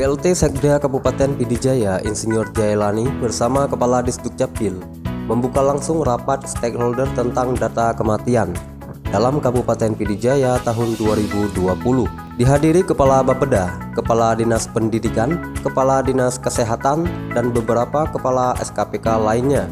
PLT Sekda Kabupaten Pidijaya Insinyur Jailani bersama Kepala Disdukcapil membuka langsung rapat stakeholder tentang data kematian dalam Kabupaten Pidijaya tahun 2020. Dihadiri Kepala Bapeda, Kepala Dinas Pendidikan, Kepala Dinas Kesehatan, dan beberapa Kepala SKPK lainnya,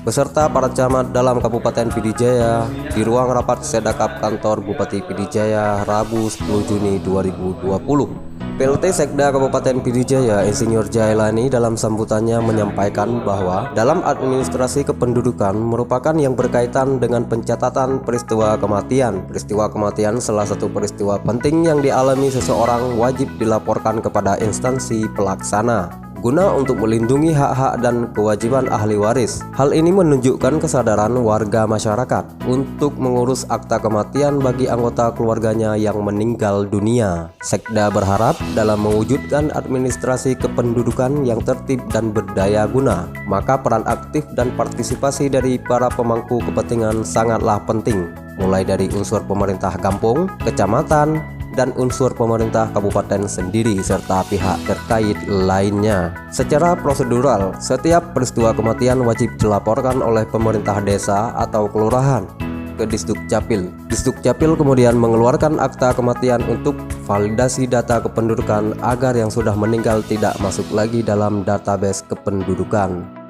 beserta para camat dalam Kabupaten Pidijaya di ruang rapat Sedakap Kantor Bupati Pidijaya Rabu 10 Juni 2020. PLT Sekda Kabupaten Pidijaya Insinyur Jailani dalam sambutannya menyampaikan bahwa dalam administrasi kependudukan merupakan yang berkaitan dengan pencatatan peristiwa kematian. Peristiwa kematian salah satu peristiwa penting yang dialami seseorang wajib dilaporkan kepada instansi pelaksana guna untuk melindungi hak-hak dan kewajiban ahli waris. Hal ini menunjukkan kesadaran warga masyarakat untuk mengurus akta kematian bagi anggota keluarganya yang meninggal dunia. Sekda berharap dalam mewujudkan administrasi kependudukan yang tertib dan berdaya guna, maka peran aktif dan partisipasi dari para pemangku kepentingan sangatlah penting, mulai dari unsur pemerintah kampung, kecamatan, dan unsur pemerintah kabupaten sendiri serta pihak terkait lainnya. Secara prosedural, setiap peristiwa kematian wajib dilaporkan oleh pemerintah desa atau kelurahan ke Disdukcapil. Disdukcapil kemudian mengeluarkan akta kematian untuk validasi data kependudukan agar yang sudah meninggal tidak masuk lagi dalam database kependudukan.